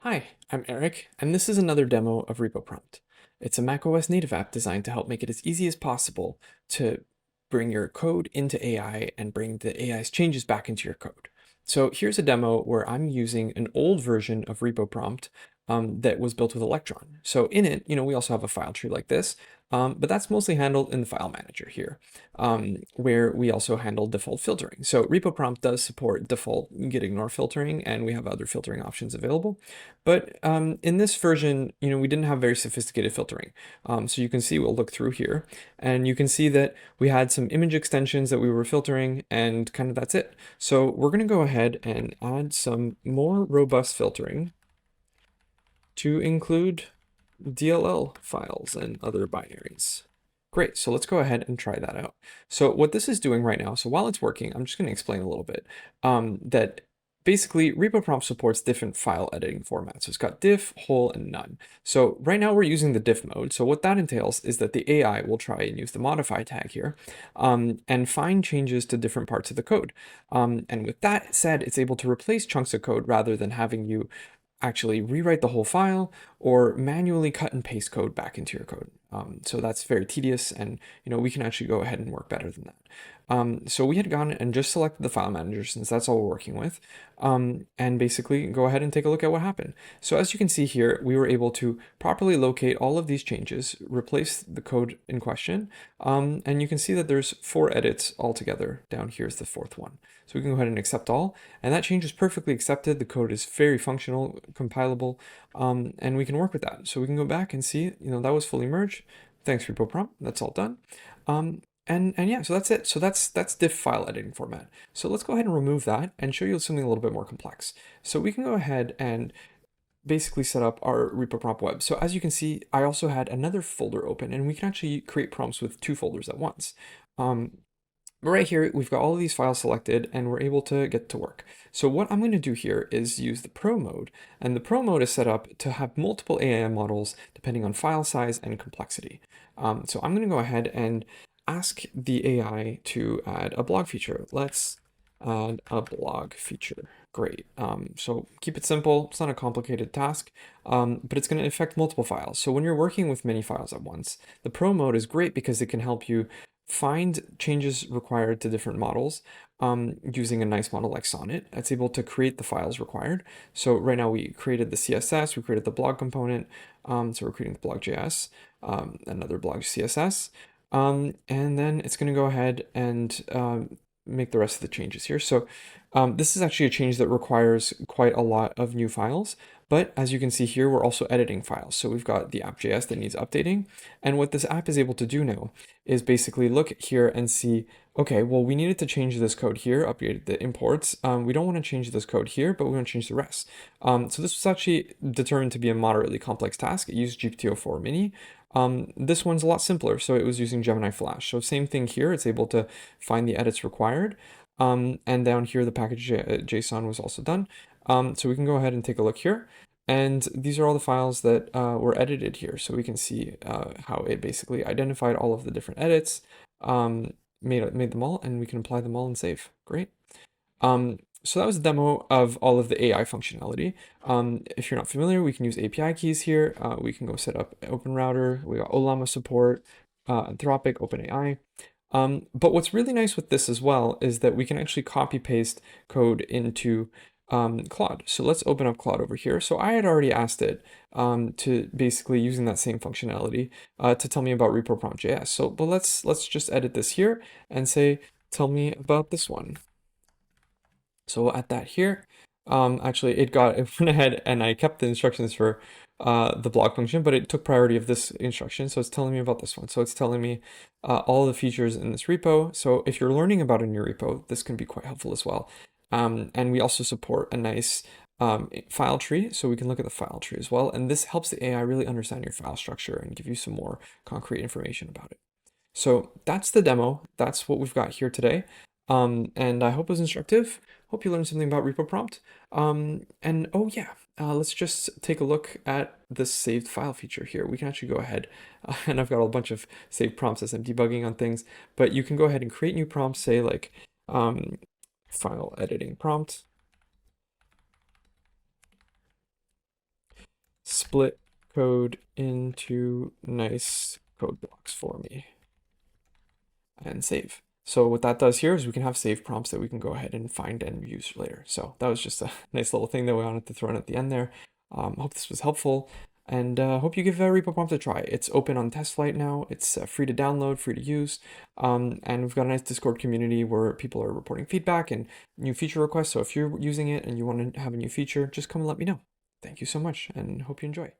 Hi, I'm Eric, and this is another demo of Repo Prompt. It's a macOS native app designed to help make it as easy as possible to bring your code into AI and bring the AI's changes back into your code. So here's a demo where I'm using an old version of Repo Prompt that was built with Electron. So in it, we also have a file tree like this, but that's mostly handled in the file manager here, where we also handle default filtering. So Repo Prompt does support default get ignore filtering, and we have other filtering options available. But in this version, we didn't have very sophisticated filtering. So you can see, we'll look through here, and you can see that we had some image extensions that we were filtering, and kind of that's it. So we're going to go ahead and add some more robust filtering to include DLL files and other binaries. Great, so let's go ahead and try that out. So what this is doing right now, so while it's working, I'm just going to explain a little bit, that basically Repo Prompt supports different file editing formats. So it's got diff, whole, and none. So right now we're using the diff mode. So what that entails is that the AI will try and use the modify tag here and find changes to different parts of the code. And with that said, it's able to replace chunks of code rather than having you actually rewrite the whole file or manually cut and paste code back into your code. So that's very tedious, and we can actually go ahead and work better than that. So we had gone and just selected the file manager since that's all we're working with, and basically go ahead and take a look at what happened. So as you can see here, we were able to properly locate all of these changes, replace the code in question, and you can see that there's 4 edits altogether. Down here is the 4th one. So we can go ahead and accept all, and that change is perfectly accepted. The code is very functional, compilable, and we can work with that. So we can go back and see, that was fully merged. Thanks, Repo Prompt. That's all done. And yeah, so that's it. So that's diff file editing format. So let's go ahead and remove that and show you something a little bit more complex. So we can go ahead and basically set up our Repo Prompt web. So as you can see, I also had another folder open, and we can actually create prompts with 2 folders at once. But right here, we've got all of these files selected, and we're able to get to work. So what I'm going to do here is use the Pro mode, and the Pro mode is set up to have multiple AI models depending on file size and complexity. So I'm going to go ahead and ask the AI to add a blog feature. Let's add a blog feature. Great. So keep it simple. It's not a complicated task, but it's going to affect multiple files. So when you're working with many files at once, the Pro mode is great because it can help you find changes required to different models using a nice model like Sonnet. It's able to create the files required. So right now we created the CSS, we created the blog component, so we're creating the blog.js, another blog CSS, and then it's going to go ahead and make the rest of the changes here. So this is actually a change that requires quite a lot of new files. But as you can see here, we're also editing files. So we've got the app.js that needs updating. And what this app is able to do now is basically look here and see, okay, well, we needed to change this code here, update the imports. We don't want to change this code here, but we want to change the rest. So this was actually determined to be a moderately complex task. It used GPT-04 Mini. This one's a lot simpler, so it was using Gemini Flash. So same thing here, it's able to find the edits required. And down here, the package JSON was also done. So we can go ahead and take a look here. And these are all the files that were edited here. So we can see how it basically identified all of the different edits, made them all, and we can apply them all and save. Great. So that was a demo of all of the AI functionality. If you're not familiar, we can use API keys here. We can go set up OpenRouter. We got Olama support, Anthropic, OpenAI. But what's really nice with this as well is that we can actually copy paste code into Claude. So let's open up Claude over here. So I had already asked it to basically using that same functionality to tell me about Repo Prompt.js. So, but let's just edit this here and say, tell me about this one. So we'll add that here. Actually, it went ahead and I kept the instructions for the blog function, but it took priority of this instruction. So it's telling me about this one. So it's telling me all the features in this repo. So if you're learning about a new repo, this can be quite helpful as well. And we also support a nice file tree, so we can look at the file tree as well. And this helps the AI really understand your file structure and give you some more concrete information about it. So that's the demo. That's what we've got here today. And I hope it was instructive. Hope you learned something about Repo Prompt. And oh yeah, let's just take a look at this saved file feature here. We can actually go ahead, and I've got a bunch of saved prompts as I'm debugging on things, but you can go ahead and create new prompts, say like file editing prompt. split code into nice code blocks for me and save. So what that does here is we can have save prompts that we can go ahead and find and use later. So that was just a nice little thing that we wanted to throw in at the end there. Hope this was helpful, and hope you give Repo Prompt a try. It's open on TestFlight now. It's free to download, free to use, and we've got a nice Discord community where people are reporting feedback and new feature requests. So if you're using it and you want to have a new feature, just come and let me know. Thank you so much, and hope you enjoy.